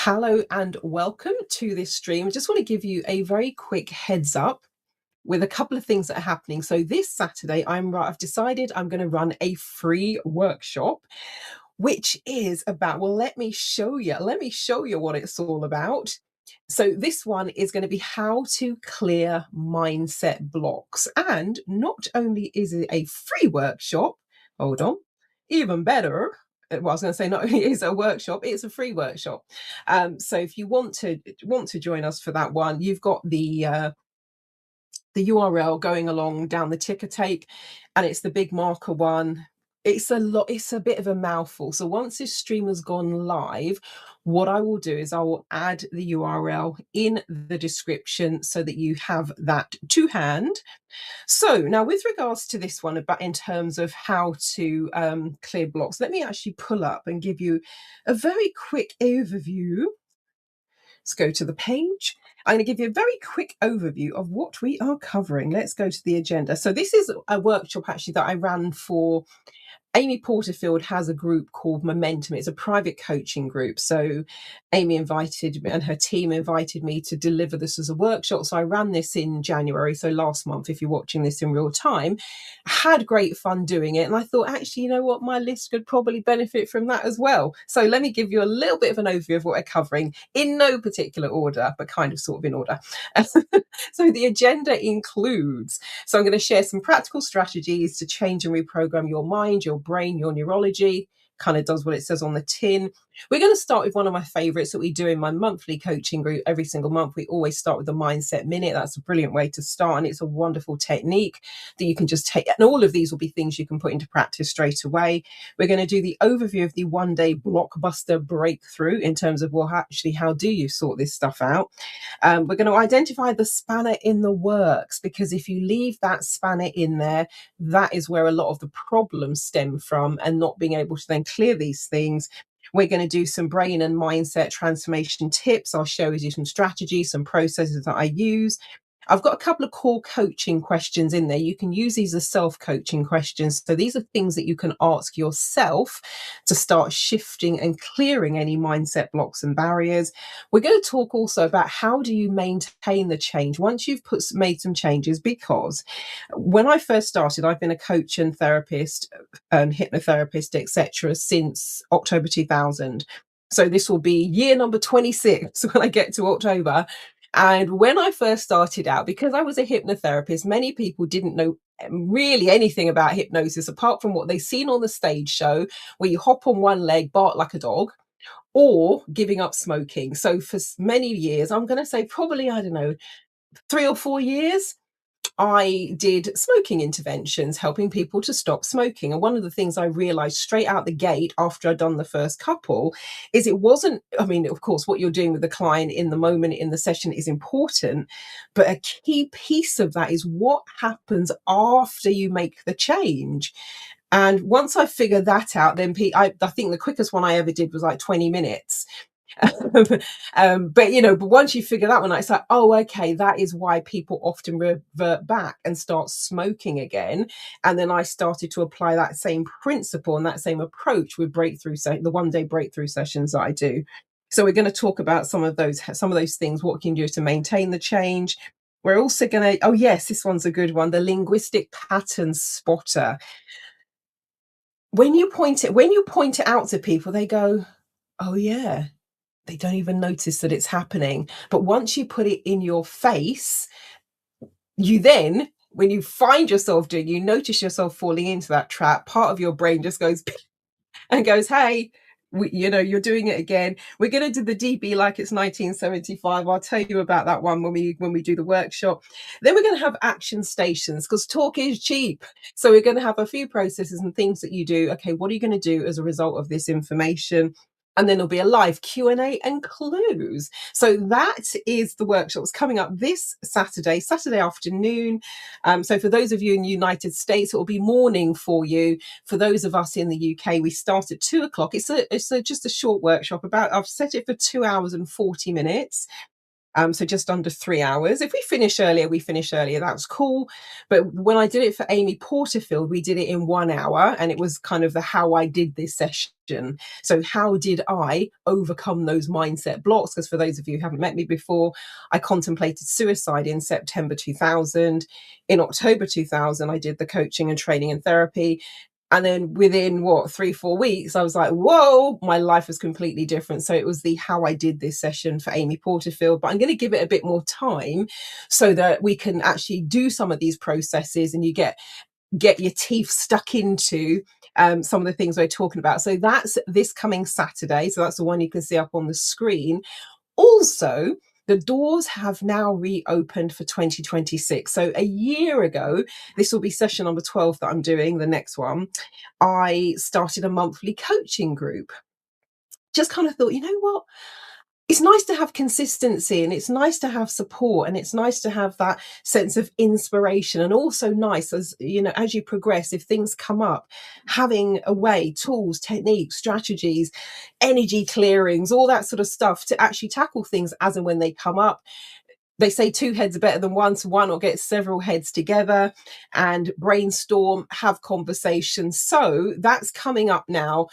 Hello and welcome to this stream. I just want to give you a very quick heads up with a couple of things that are happening. So this Saturday, I've decided I'm going to run a free workshop, which is about, well, let me show you what it's all about. So this one is going to be how to clear mindset blocks. And not only is it a free workshop, hold on, even better. Well, I was going to say not only is it a workshop, it's a free workshop. So if you want to join us for that one, you've got the URL going along down the ticker tape, and it's the big marker one. It's a bit of a mouthful. So once this stream has gone live, what I will do is I will add the URL in the description so that you have that to hand. So now with regards to this one, about in terms of how to clear blocks, let me actually pull up and give you a very quick overview. Let's go to the page. I'm going to give you a very quick overview of what we are covering. Let's go to the agenda. So this is a workshop actually that I ran for Amy Porterfield. Has a group called Momentum. It's a private coaching group. So Amy invited me and her team invited me to deliver this as a workshop. So I ran this in January. So last month, if you're watching this in real time, had great fun doing it. And I thought, actually, you know what? My list could probably benefit from that as well. So let me give you a little bit of an overview of what we're covering in no particular order, but kind of sort of in order. So the agenda includes, so I'm going to share some practical strategies to change and reprogram your mind, your brain, your neurology. Kind of does what it says on the tin. We're going to start with one of my favorites that we do in my monthly coaching group. Every single month, we always start with the Mindset Minute. That's a brilliant way to start, and it's a wonderful technique that you can just take. And all of these will be things you can put into practice straight away. We're going to do the overview of the one-day blockbuster breakthrough in terms of, well, actually, how do you sort this stuff out? We're going to identify the spanner in the works, because if you leave that spanner in there, that is where a lot of the problems stem from, and not being able to then clear these things. We're going to do some brain and mindset transformation tips. I'll show you some strategies, some processes that I use. I've got a couple of core coaching questions in there. You can use these as self-coaching questions. So these are things that you can ask yourself to start shifting and clearing any mindset blocks and barriers. We're going to talk also about how do you maintain the change once you've made some changes, because when I first started, I've been a coach and therapist and hypnotherapist, etc., since October 2000. So this will be year number 26 when I get to October. And when I first started out, because I was a hypnotherapist, many people didn't know really anything about hypnosis apart from what they've seen on the stage show, where you hop on one leg, bark like a dog, or giving up smoking. So for many years, I'm going to say probably, I don't know, 3 or 4 years, I did smoking interventions, helping people to stop smoking. And one of the things I realized straight out the gate after I'd done the first couple is it wasn't, I mean, of course, what you're doing with the client in the moment in the session is important, but a key piece of that is what happens after you make the change. And once I figured that out, then I think the quickest one I ever did was like 20 minutes. But once you figure that one out, it's like, oh, okay, that is why people often revert back and start smoking again. And then I started to apply that same principle and that same approach with the one-day breakthrough sessions that I do. So we're going to talk about some of those things, what can you do to maintain the change. We're also going to, oh yes, this one's a good one, the linguistic pattern spotter. When you point it out to people, they go, oh yeah, they don't even notice that it's happening. But once you put it in your face, you then, when you find yourself you notice yourself falling into that trap, part of your brain just goes and goes, hey, you're doing it again. We're going to do the DB like it's 1975. I'll tell you about that one when we do the workshop. Then we're going to have action stations, because talk is cheap. So we're going to have a few processes and things that you do. Okay, what are you going to do as a result of this information? And then there'll be a live Q&A and clues. So that is the workshops coming up this Saturday afternoon. So for those of you in the United States, it will be morning for you. For those of us in the UK, we start at 2:00. It's just a short workshop. I've set it for 2 hours and 40 minutes. So just under 3 hours. If we finish earlier, we finish earlier. That's cool. But when I did it for Amy Porterfield, we did it in 1 hour, and it was kind of the how I did this session. So how did I overcome those mindset blocks? Because for those of you who haven't met me before, I contemplated suicide in September 2000. In October 2000, I did the coaching and training and therapy. And then within what, 3-4 weeks, I was like, whoa, my life was completely different. So it was the how I did this session for Amy Porterfield. But I'm going to give it a bit more time so that we can actually do some of these processes and you get your teeth stuck into some of the things we're talking about. So that's this coming Saturday. So that's the one you can see up on the screen. Also, the doors have now reopened for 2026. So a year ago, this will be session number 12 that I'm doing, the next one, I started a monthly coaching group. Just kind of thought, you know what? It's nice to have consistency, and it's nice to have support, and it's nice to have that sense of inspiration, and also nice, as you know, as you progress, if things come up, having a way, tools, techniques, strategies, energy clearings, all that sort of stuff to actually tackle things as and when they come up. They say two heads are better than one, so why not get several heads together and brainstorm, have conversations? So that's coming up now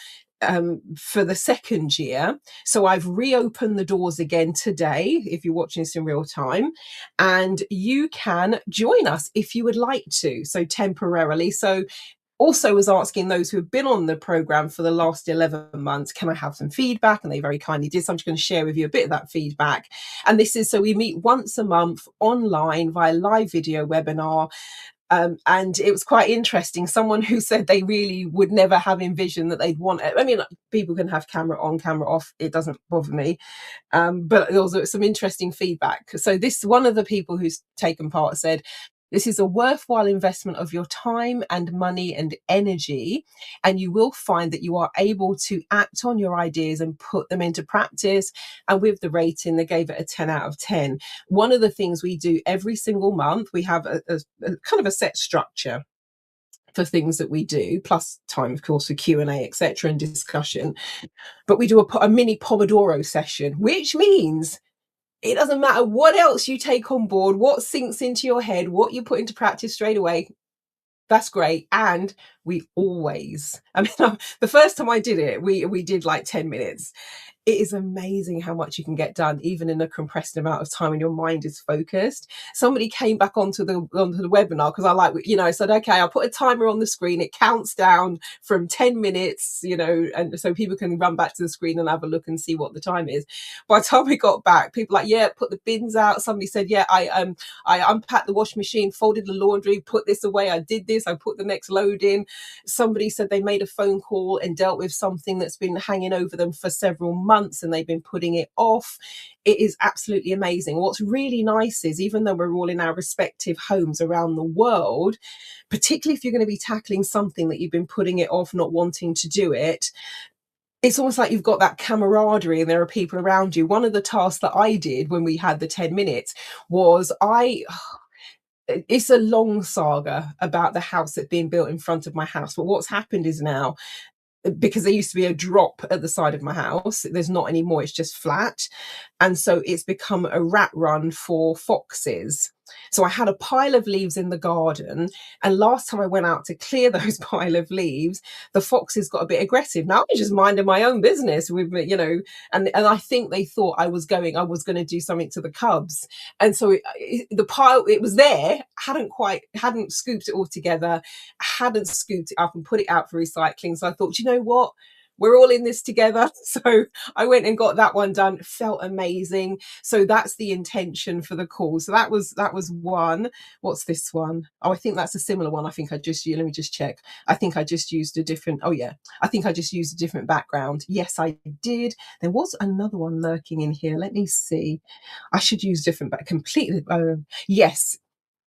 for the second year. So I've reopened the doors again today, if you're watching this in real time, and you can join us if you would like to, so temporarily. So also was asking those who have been on the program for the last 11 months, can I have some feedback? And they very kindly did. So I'm just going to share with you a bit of that feedback. And this is, so we meet once a month online via live video webinar. And it was quite interesting. Someone who said they really would never have envisioned that they'd want it. I mean, people can have camera on, camera off. It doesn't bother me. But there was some interesting feedback. So this, one of the people who's taken part said, this is a worthwhile investment of your time and money and energy, and you will find that you are able to act on your ideas and put them into practice. And with the rating, they gave it a 10 out of 10. One of the things we do every single month, we have a kind of a set structure for things that we do, plus time, of course, for Q&A, etc., and discussion. But we do a mini Pomodoro session, which means it doesn't matter what else you take on board, what sinks into your head, what you put into practice straight away. That's great. And we always, I mean, the first time I did it, we did like 10 minutes. It is amazing how much you can get done, even in a compressed amount of time, and your mind is focused. Somebody came back onto the webinar because I like, you know, I said, okay, I'll put a timer on the screen. It counts down from 10 minutes, you know, and so people can run back to the screen and have a look and see what the time is. By the time we got back, people like, yeah, put the bins out. Somebody said, yeah, I unpacked the washing machine, folded the laundry, put this away. I did this. I put the next load in. Somebody said they made a phone call and dealt with something that's been hanging over them for several months, and they've been putting it off. It is absolutely amazing. What's really nice is, even though we're all in our respective homes around the world, particularly if you're going to be tackling something that you've been putting it off, not wanting to do it, it's almost like you've got that camaraderie and there are people around you. One of the tasks that I did when we had the 10 minutes was it's a long saga about the house that's being built in front of my house. But what's happened is now, because there used to be a drop at the side of my house, there's not anymore, it's just flat. And so it's become a rat run for foxes. So I had a pile of leaves in the garden, and last time I went out to clear those pile of leaves, the foxes got a bit aggressive. Now I'm just minding my own business with, you know, and I think they thought I was going to do something to the cubs. And so the pile, it was there, hadn't scooped it all together, hadn't scooped it up and put it out for recycling. So I thought, you know what? We're all in this together. So I went and got that one done. It felt amazing. So that's the intention for the call. So that was one. What's this one? Oh, I think that's a similar one. I think I just used, let me just check. I think I just used a different, oh yeah, I think I just used a different background. Yes, I did. There was another one lurking in here. Let me see. I should use different, but completely. Yes,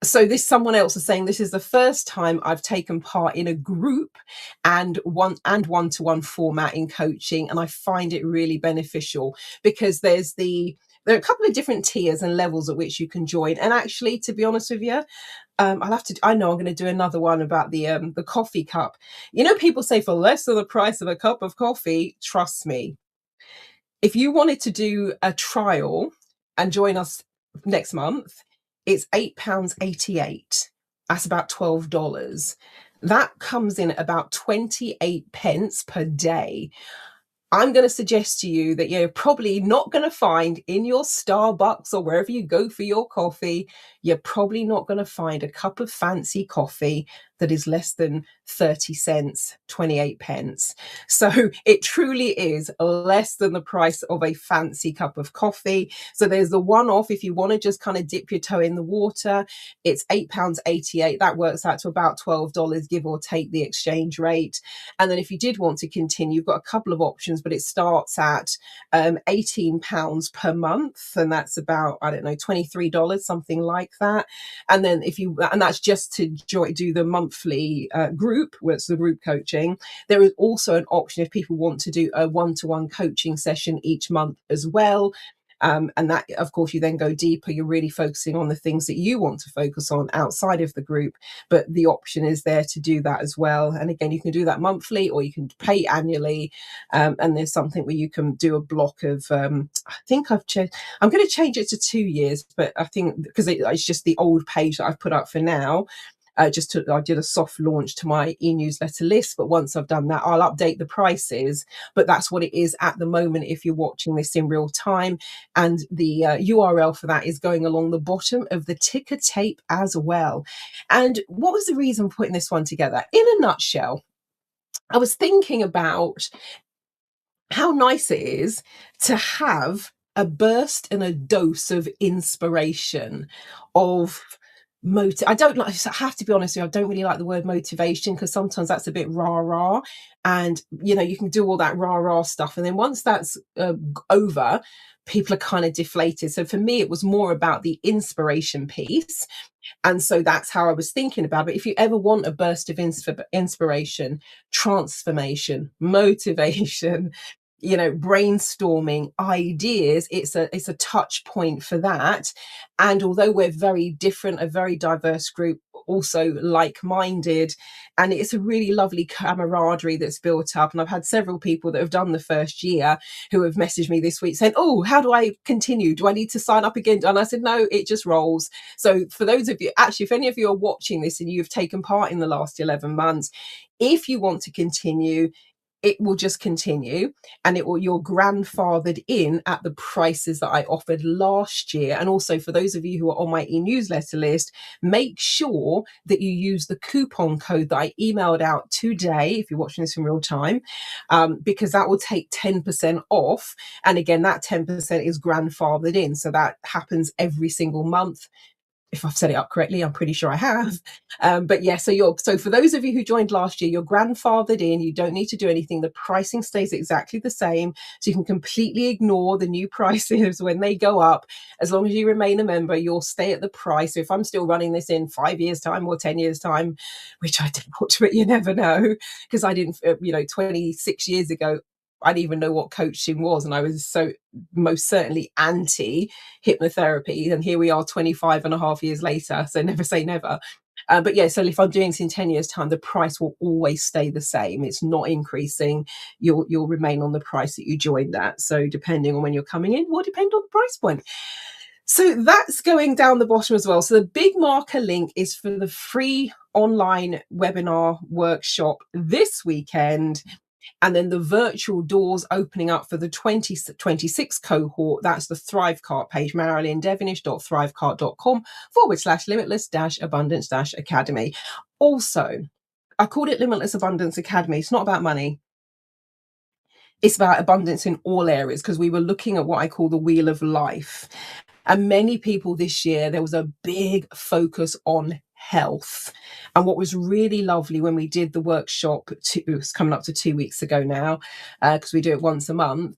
so this, someone else is saying, this is the first time I've taken part in a group and one-to-one format in coaching, and I find it really beneficial because there are a couple of different tiers and levels at which you can join. And actually, to be honest with you, I know I'm going to do another one about the coffee cup. You know, people say for less than the price of a cup of coffee. Trust me, if you wanted to do a trial and join us next month, it's £8.88. That's about $12. That comes in at about 28 pence per day. I'm going to suggest to you that you're probably not going to find in your Starbucks or wherever you go for your coffee, you're probably not going to find a cup of fancy coffee that is less than 30 cents, 28 pence. So it truly is less than the price of a fancy cup of coffee. So there's the one off if you want to just kind of dip your toe in the water. It's £8.88. That works out to about $12, give or take the exchange rate. And then if you did want to continue, you've got a couple of options, but it starts at £18 per month. And that's about, I don't know, $23, something like that. And then and that's just to do the monthly group, where it's the group coaching. There is also an option if people want to do a one-to-one coaching session each month as well. And that, of course, you then go deeper. You're really focusing on the things that you want to focus on outside of the group, but the option is there to do that as well. And again, you can do that monthly or you can pay annually. And there's something where you can do a block of, I think I'm going to change it to 2 years, but I think because it's just the old page that I've put up for now. I did a soft launch to my e-newsletter list, but once I've done that, I'll update the prices. But that's what it is at the moment if you're watching this in real time. And the URL for that is going along the bottom of the ticker tape as well. And what was the reason for putting this one together? In a nutshell, I was thinking about how nice it is to have a burst and a dose of inspiration, of I don't like, I have to be honest with you, I don't really like the word motivation because sometimes that's a bit rah-rah, and you can do all that rah-rah stuff, and then once that's over, people are kind of deflated. So for me, it was more about the inspiration piece. And so that's how I was thinking about it. If you ever want a burst of inspiration, transformation, motivation, brainstorming ideas, it's a touch point for that. And although we're very different, a very diverse group, also like-minded, and it's a really lovely camaraderie that's built up. And I've had several people that have done the first year who have messaged me this week saying, oh, how do I continue? Do I need to sign up again? And I said, no, it just rolls. So for those of you, actually, if any of you are watching this and you've taken part in the last 11 months, if you want to continue, it will just continue, and you're grandfathered in at the prices that I offered last year. And also for those of you who are on my e-newsletter list, make sure that you use the coupon code that I emailed out today, if you're watching this in real time, because that will take 10% off. And again, that 10% is grandfathered in. So that happens every single month. If I've set it up correctly, I'm pretty sure I have. But yeah, so for those of you who joined last year, you're grandfathered in. You don't need to do anything. The pricing stays exactly the same. So you can completely ignore the new prices when they go up. As long as you remain a member, you'll stay at the price. So if I'm still running this in 5 years' time or 10 years' time, which I doubt, but you never know, because I didn't, 26 years ago, I didn't even know what coaching was. And I was so most certainly anti hypnotherapy. And here we are 25 and a half years later. So never say never. But yeah, so if I'm doing this in 10 years' time, the price will always stay the same. It's not increasing. You'll remain on the price that you joined at. So depending on when you're coming in, will depend on the price point. So that's going down the bottom as well. So the big marker link is for the free online webinar workshop this weekend. And then the virtual doors opening up for the 2026 cohort. That's the Thrivecart page, marilyndevonish.thrivecart.com/limitless-abundance-academy. Also, I called it Limitless Abundance Academy. It's not about money. It's about abundance in all areas, because we were looking at what I call the wheel of life. And many people this year, there was a big focus on health. And what was really lovely when we did the workshop, it was coming up to 2 weeks ago now, because we do it once a month,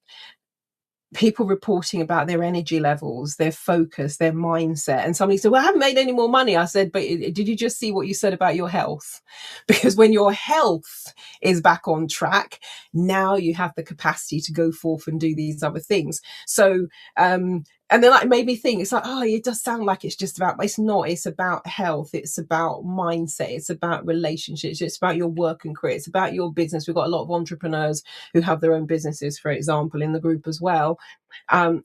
people reporting about their energy levels, their focus, their mindset. And somebody said, well, I haven't made any more money. I said, but did you just see what you said about your health? Because when your health is back on track, now you have the capacity to go forth and do these other things. So, and then it made me think, it's like, oh, it does sound like it's just about, but it's not. It's about health. It's about mindset. It's about relationships. It's about your work and career. It's about your business. We've got a lot of entrepreneurs who have their own businesses, for example, in the group as well.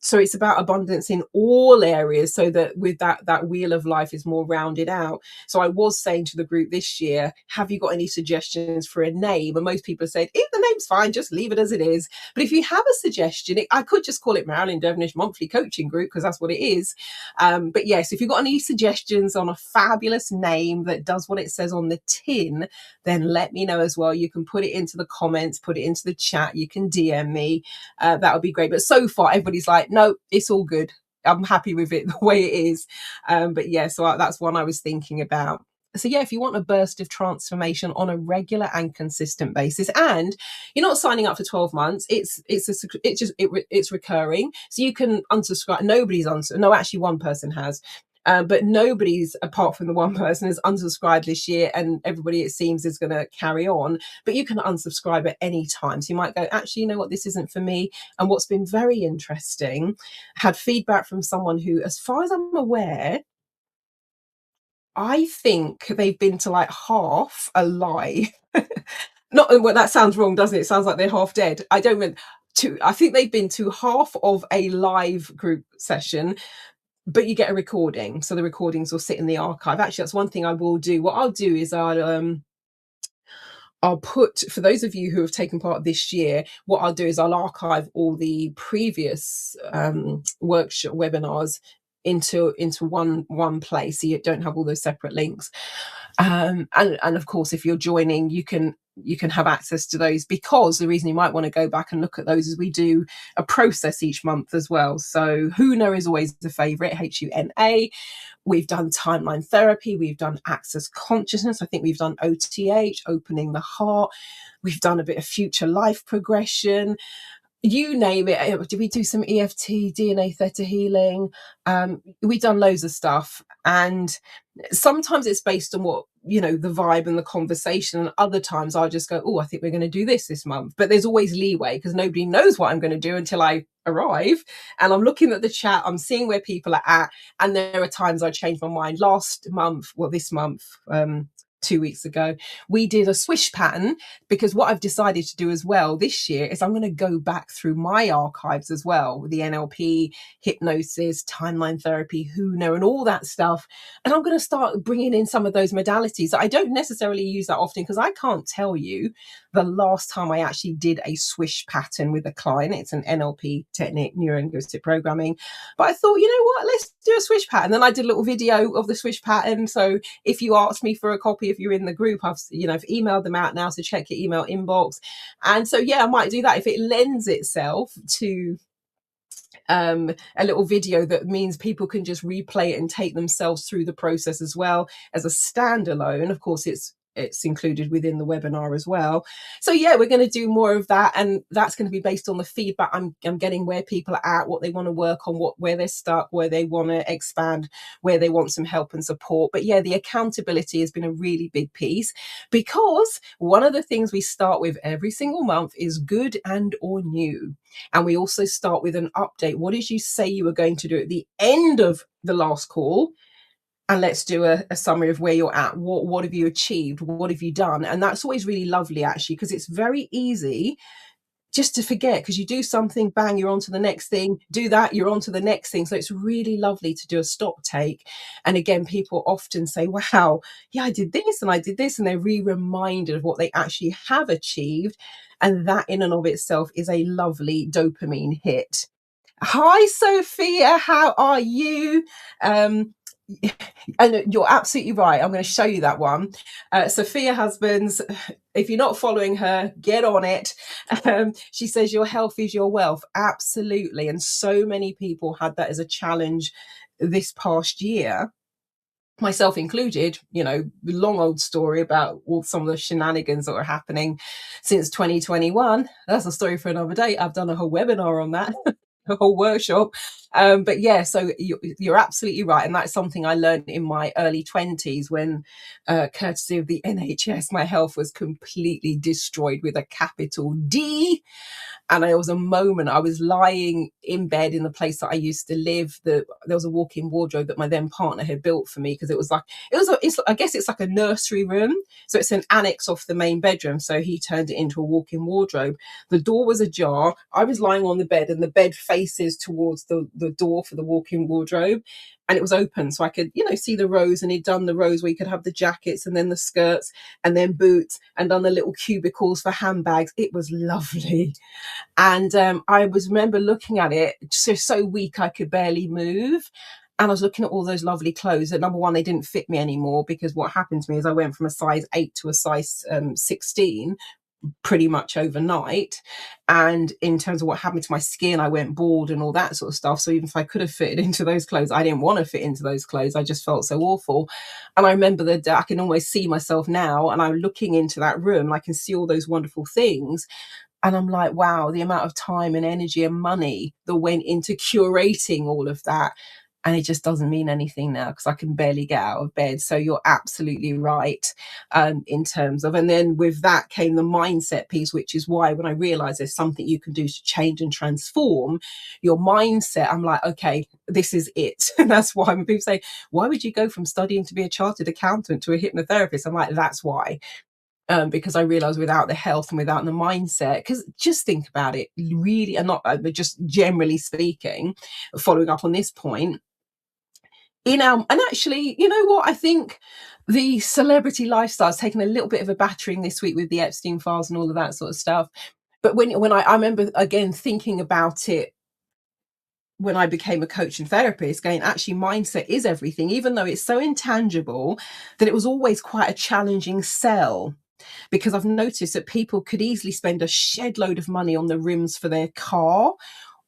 So it's about abundance in all areas, so that with that wheel of life is more rounded out. So I was saying to the group this year, have you got any suggestions for a name? And most people have said, if the name's fine, just leave it as it is. But if you have a suggestion, I could just call it Marilyn Devonish Monthly Coaching Group, because that's what it is. But yes, if you've got any suggestions on a fabulous name that does what it says on the tin, then let me know as well. You can put it into the comments, put it into the chat, you can DM me. That would be great. But so far, everybody's like, no, it's all good. I'm happy with it the way it is. But yeah, so that's one I was thinking about. So yeah, if you want a burst of transformation on a regular and consistent basis, and you're not signing up for 12 months, it's recurring. So you can unsubscribe. No, actually one person has. But nobody's, apart from the one person, has unsubscribed this year, and everybody, it seems, is going to carry on. But you can unsubscribe at any time. So you might go, actually, you know what, this isn't for me. And what's been very interesting, had feedback from someone who, as far as I'm aware, I think they've been to like half a live. Not well, that sounds wrong, doesn't it? It sounds like they're half dead. I don't mean to. I think they've been to half of a live group session, but you get a recording, so the recordings will sit in the archive. Actually, that's one thing I will do. What I'll do is I'll put, for those of you who have taken part this year, what I'll do is I'll archive all the previous workshop webinars into one place, so you don't have all those separate links. And of course, if you're joining, you can have access to those, because the reason you might want to go back and look at those is we do a process each month as well. So HUNA is always the favorite, HUNA. We've done timeline therapy. We've done access consciousness. I think we've done OTH, opening the heart. We've done a bit of future life progression. You name it. Did we do some EFT, DNA theta healing? We've done loads of stuff. And sometimes it's based on what, the vibe and the conversation. And other times I'll just go, oh, I think we're going to do this month. But there's always leeway, because nobody knows what I'm going to do until I arrive. And I'm looking at the chat, I'm seeing where people are at. And there are times I change my mind. This month, 2 weeks ago, we did a swish pattern, because what I've decided to do as well this year is I'm going to go back through my archives as well, with the NLP, hypnosis, timeline therapy, HUNA, and all that stuff. And I'm going to start bringing in some of those modalities that I don't necessarily use that often, because I can't tell you the last time I actually did a swish pattern with a client. It's an NLP technique, neuro-linguistic programming. But I thought, you know what, let's do a swish pattern. Then I did a little video of the swish pattern. So if you ask me for a copy, if you're in the group, I've emailed them out now, so check your email inbox. And so yeah, I might do that if it lends itself to a little video that means people can just replay it and take themselves through the process as well as a standalone. Of course, it's included within the webinar as well. So yeah, we're going to do more of that, and that's going to be based on the feedback I'm getting, where people are at, what they want to work on, where they're stuck, where they want to expand, where they want some help and support. But yeah, the accountability has been a really big piece, because one of the things we start with every single month is good and or new. And we also start with an update. What did you say you were going to do at the end of the last call? And let's do a summary of where you're at. What have you achieved? What have you done? And that's always really lovely, actually, because it's very easy just to forget, because you do something, bang, you're on to the next thing, do that, you're on to the next thing. So it's really lovely to do a stock take. And again, people often say, wow, yeah, I did this and I did this, and they're reminded of what they actually have achieved. And that in and of itself is a lovely dopamine hit. Hi, Sophia, how are you? And you're absolutely right. I'm going to show you that one. Sophia Husbands, if you're not following her, get on it. She says your health is your wealth. Absolutely. And so many people had that as a challenge this past year, myself included. Long old story about all some of the shenanigans that were happening since 2021. That's a story for another day. I've done a whole webinar on that. A whole workshop. But yeah, so you're absolutely right. And that's something I learned in my early 20s, when courtesy of the NHS, my health was completely destroyed with a capital D. And there was a moment I was lying in bed in the place that I used to live. There was a walk-in wardrobe that my then partner had built for me, because it was like, I guess it's like a nursery room. So it's an annex off the main bedroom. So he turned it into a walk-in wardrobe. The door was ajar. I was lying on the bed, and the bed faces towards the door for the walk-in wardrobe. And it was open, so I could, see the rows. And he'd done the rows where you could have the jackets and then the skirts and then boots, and done the little cubicles for handbags. It was lovely. And I remember looking at it, so weak I could barely move. And I was looking at all those lovely clothes. And number one, they didn't fit me anymore, because what happened to me is I went from a size 8 to a size 16 pretty much overnight. And in terms of what happened to my skin, I went bald and all that sort of stuff. So even if I could have fitted into those clothes, I didn't want to fit into those clothes. I just felt so awful. And I remember that I can almost see myself now, and I'm looking into that room and I can see all those wonderful things. And I'm like, wow, the amount of time and energy and money that went into curating all of that. And it just doesn't mean anything now, because I can barely get out of bed. So you're absolutely right, in terms of, and then with that came the mindset piece, which is why when I realized there's something you can do to change and transform your mindset, I'm like, okay, this is it. And that's why when people say, why would you go from studying to be a chartered accountant to a hypnotherapist? I'm like, that's why. Because I realized without the health and without the mindset, because just think about it really, and not but just generally speaking, following up on this point, and actually, you know what, I think the celebrity lifestyle has taken a little bit of a battering this week with the Epstein files and all of that sort of stuff. But when I remember again thinking about it when I became a coach and therapist, going, actually, mindset is everything, even though it's so intangible that it was always quite a challenging sell. Because I've noticed that people could easily spend a shed load of money on the rims for their car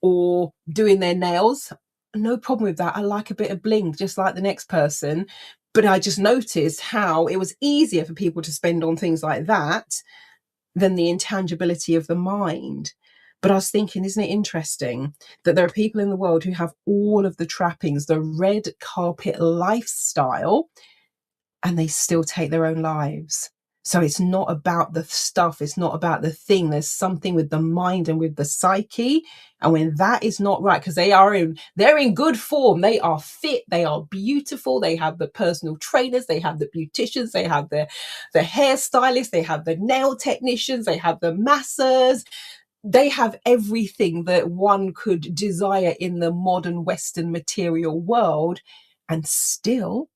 or doing their nails. No problem with that. I like a bit of bling, just like the next person. But I just noticed how it was easier for people to spend on things like that than the intangibility of the mind. But I was thinking, isn't it interesting that there are people in the world who have all of the trappings, the red carpet lifestyle, and they still take their own lives? So it's not about the stuff. It's not about the thing. There's something with the mind and with the psyche. And when that is not right, because they're in good form, they are fit, they are beautiful, they have the personal trainers, they have the beauticians, they have the hairstylists, they have the nail technicians, they have the masseurs, they have everything that one could desire in the modern Western material world. And still,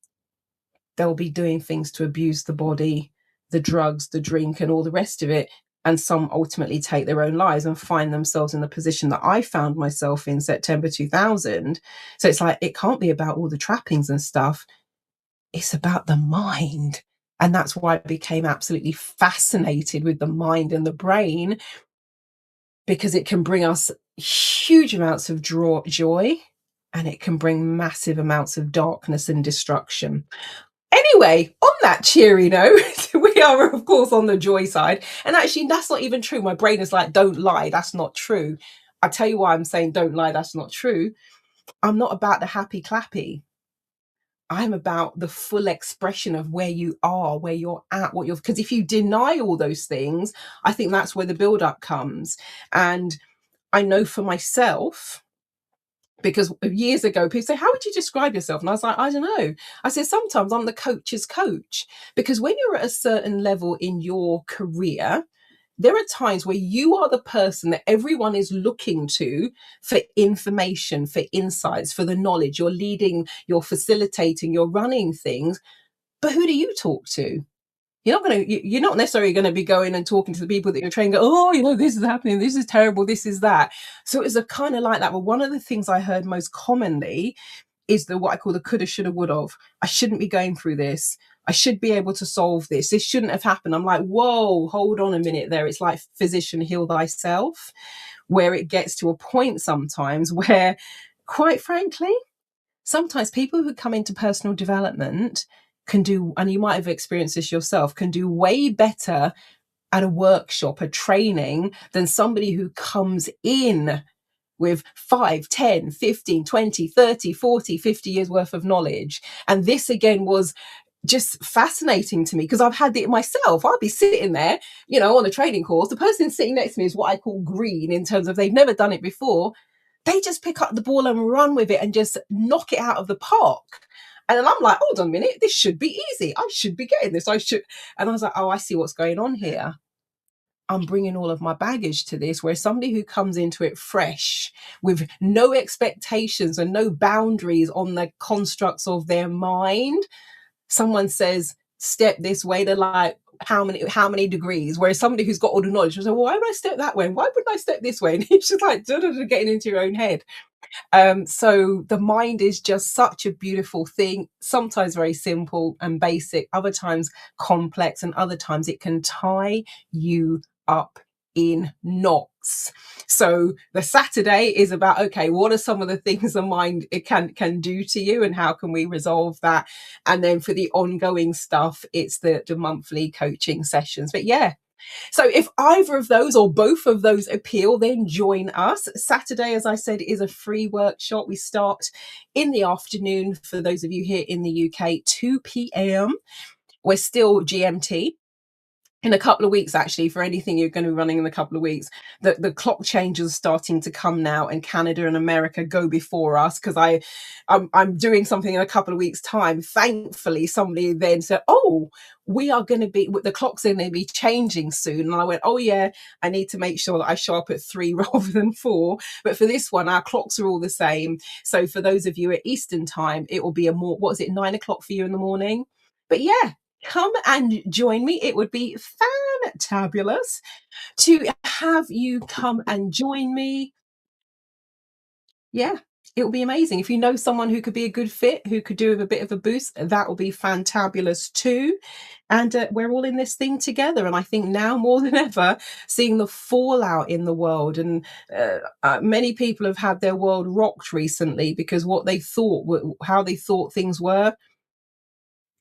they'll be doing things to abuse the body, the drugs, the drink, and all the rest of it. And some ultimately take their own lives and find themselves in the position that I found myself in September 2000. So it's like, it can't be about all the trappings and stuff. It's about the mind. And that's why I became absolutely fascinated with the mind and the brain, because it can bring us huge amounts of joy, and it can bring massive amounts of darkness and destruction. Anyway, on that cheery note, we are, of course, on the joy side. And actually, that's not even true. My brain is like, don't lie. That's not true. I tell you why I'm saying don't lie. That's not true. I'm not about the happy clappy. I'm about the full expression of where you are, where you're at, because if you deny all those things, I think that's where the build up comes. And I know for myself, because years ago people say, how would you describe yourself? And I was like, I don't know. I said, sometimes I'm the coach's coach, because when you're at a certain level in your career, there are times where you are the person that everyone is looking to for information, for insights, for the knowledge. You're leading, you're facilitating, you're running things. But who do you talk to? You're not necessarily going to be going and talking to the people that you're training, oh, this is happening, this is terrible, this is that. So it was a kind of like that. But one of the things I heard most commonly is what I call the coulda, shoulda, would have. I shouldn't be going through this. I should be able to solve this. This shouldn't have happened. I'm like, whoa, hold on a minute there. It's like physician, heal thyself, where it gets to a point sometimes where, quite frankly, sometimes people who come into personal development can do, and you might have experienced this yourself, can do way better at a workshop, a training, than somebody who comes in with 5, 10, 15, 20, 30, 40, 50 years worth of knowledge. And this again was just fascinating to me because I've had it myself. I'll be sitting there, on a training course. The person sitting next to me is what I call green in terms of they've never done it before. They just pick up the ball and run with it and just knock it out of the park. And then I'm like, hold on a minute, this should be easy. I should be getting this. I should. And I was like, oh, I see what's going on here. I'm bringing all of my baggage to this, where somebody who comes into it fresh with no expectations and no boundaries on the constructs of their mind, someone says, step this way, they're like, how many degrees? Whereas somebody who's got all the knowledge will say, well, why would I step that way? Why wouldn't I step this way? And it's just like getting into your own head. So the mind is just such a beautiful thing, sometimes very simple and basic, other times complex, and other times it can tie you up in knots. So the Saturday is about, okay, what are some of the things the mind it can do to you, and how can we resolve that? And then for the ongoing stuff, it's the monthly coaching sessions. But yeah, so if either of those or both of those appeal, then join us. Saturday, as I said, is a free workshop. We start in the afternoon for those of you here in the UK, 2 p.m. We're still GMT. In a couple of weeks, actually, for anything you're going to be running in a couple of weeks, the clock changes are starting to come now, and Canada and America go before us, because I'm doing something in a couple of weeks' time. Thankfully, somebody then said, oh, we are going to be, the clock's going to be changing soon. And I went, oh yeah, I need to make sure that I show up at 3 rather than 4. But for this one, our clocks are all the same. So for those of you at Eastern time, it will be a more, 9 o'clock for you in the morning? But yeah, come and join me. It would be fantabulous to have you come and join me. Yeah, it will be amazing. If you know someone who could be a good fit, who could do with a bit of a boost, that will be fantabulous too. And we're all in this thing together. And I think now more than ever, seeing the fallout in the world, and many people have had their world rocked recently because what they thought, how they thought things were,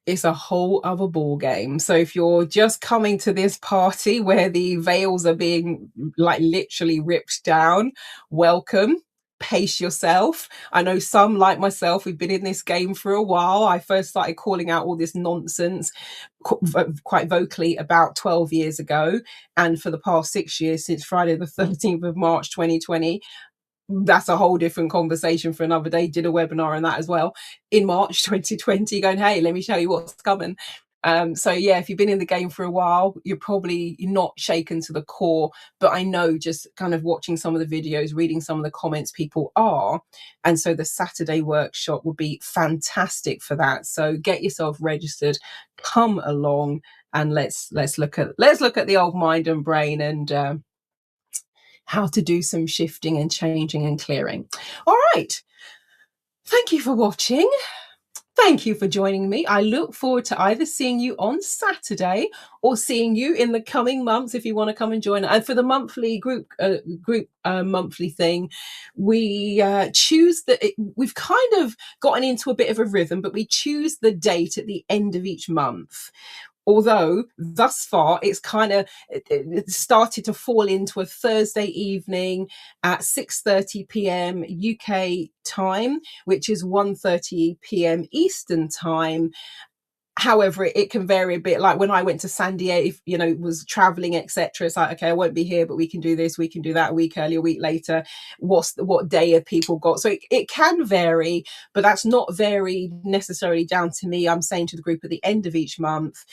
it's a whole other ball game. So if you're just coming to this party where the veils are being like literally ripped down, welcome. Pace yourself. I know some, like myself, we've been in this game for a while. I first started calling out all this nonsense quite vocally about 12 years ago. And for the past 6 years, since Friday the 13th of March 2020, that's a whole different conversation for another day. Did a webinar on that as well in March 2020, going, hey, let me show you what's coming. So yeah, if you've been in the game for a while, you're probably not shaken to the core, but I know just kind of watching some of the videos, reading some of the comments, people are. And so the Saturday workshop would be fantastic for that. So get yourself registered, come along, and let's look at the old mind and brain, and how to do some shifting and changing and clearing. All right. Thank you for watching. Thank you for joining me. I look forward to either seeing you on Saturday or seeing you in the coming months if you want to come and join. And for the monthly group monthly thing, we choose we've kind of gotten into a bit of a rhythm, but we choose the date at the end of each month. Although thus far it's kind of it started to fall into a Thursday evening at 6:30 p.m. UK time, which is 1:30 p.m. Eastern time. However, it can vary a bit. Like when I went to San Diego, was traveling, etc. It's like, okay, I won't be here, but we can do this, we can do that, a week earlier, a week later. What day have people got? So it can vary, but that's not very necessarily down to me. I'm saying to the group at the end of each month,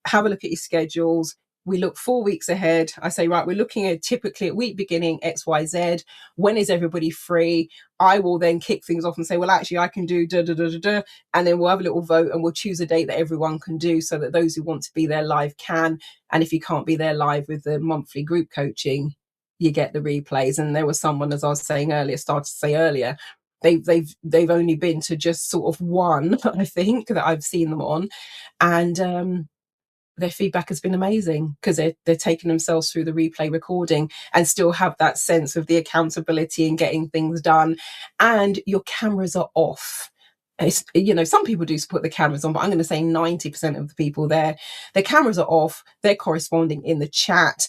have a look at your schedules. We look 4 weeks ahead. I say, right, we're looking at typically at week beginning XYZ. When is everybody free? I will then kick things off and say, well, actually, I can do da da da da da, and then we'll have a little vote and we'll choose a date that everyone can do, so that those who want to be there live can. And if you can't be there live with the monthly group coaching, you get the replays. And there was someone, as I was saying earlier, they've only been to just sort of one, I think, that I've seen them on, and their feedback has been amazing, because they're taking themselves through the replay recording and still have that sense of the accountability and getting things done. And your cameras are off. Some people do put the cameras on, but I'm going to say 90% of the people there, their cameras are off. They're corresponding in the chat.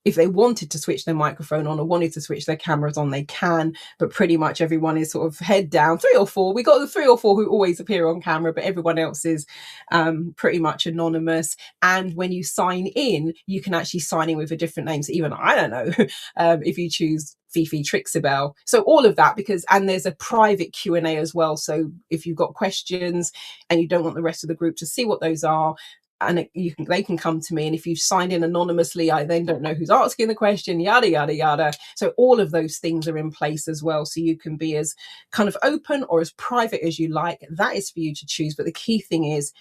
if they wanted to switch their microphone on or wanted to switch their cameras on, they can, but pretty much everyone is sort of head down. 3 or 4, we got the 3 or 4 who always appear on camera, but everyone else is pretty much anonymous. And when you sign in, you can actually sign in with a different name. So even, I don't know, if you choose Fifi Trixabel. So all of that, and there's a private Q&A as well. So if you've got questions and you don't want the rest of the group to see what those are, and they can come to me, and if you've signed in anonymously, I then don't know who's asking the question, yada yada yada. So all of those things are in place as well, so you can be as kind of open or as private as you like. That is for you to choose, but the key thing is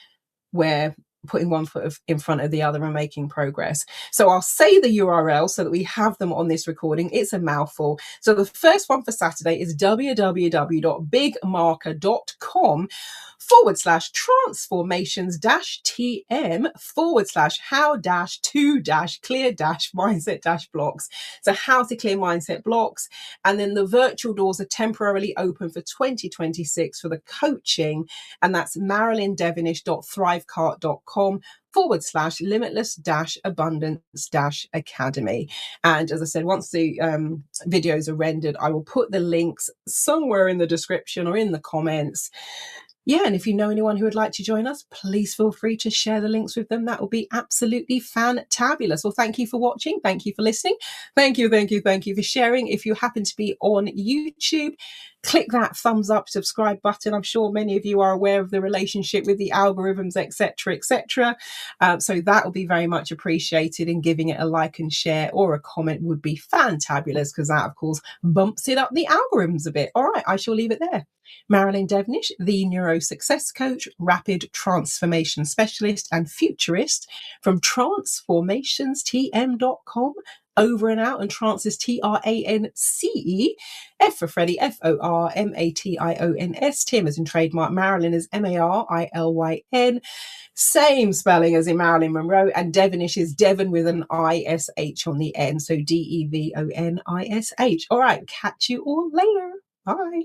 we're putting one foot in front of the other and making progress. So I'll say the URL so that we have them on this recording. It's a mouthful. So the first one for Saturday is www.bigmarker.com/transformations-tm/how-to-clear-mindset blocks. So how to clear mindset blocks. And then the virtual doors are temporarily open for 2026 for the coaching. And that's marilyndevenich.thrivecart.com/limitless-abundance-academy. And as I said, once the videos are rendered, I will put the links somewhere in the description or in the comments. Yeah, and if you know anyone who would like to join us, please feel free to share the links with them. That will be absolutely fantabulous. Well, thank you for watching. Thank you for listening. Thank you for sharing. If you happen to be on YouTube, click that thumbs up, subscribe button. I'm sure many of you are aware of the relationship with the algorithms, etc., etc. So that will be very much appreciated, and giving it a like and share or a comment would be fantabulous, because that, of course, bumps it up the algorithms a bit. All right, I shall leave it there. Marilyn Devenish, the Neuro Success Coach, Rapid Transformation Specialist and Futurist from transformationstm.com. Over and out, and trance is TRANCE, F for Freddie, FORMATIONS, Tim as in trademark, Marilyn is MARILYN, same spelling as in Marilyn Monroe, and Devenish is Devon with an ISH on the end, so DEVONISH. All right, catch you all later. Bye.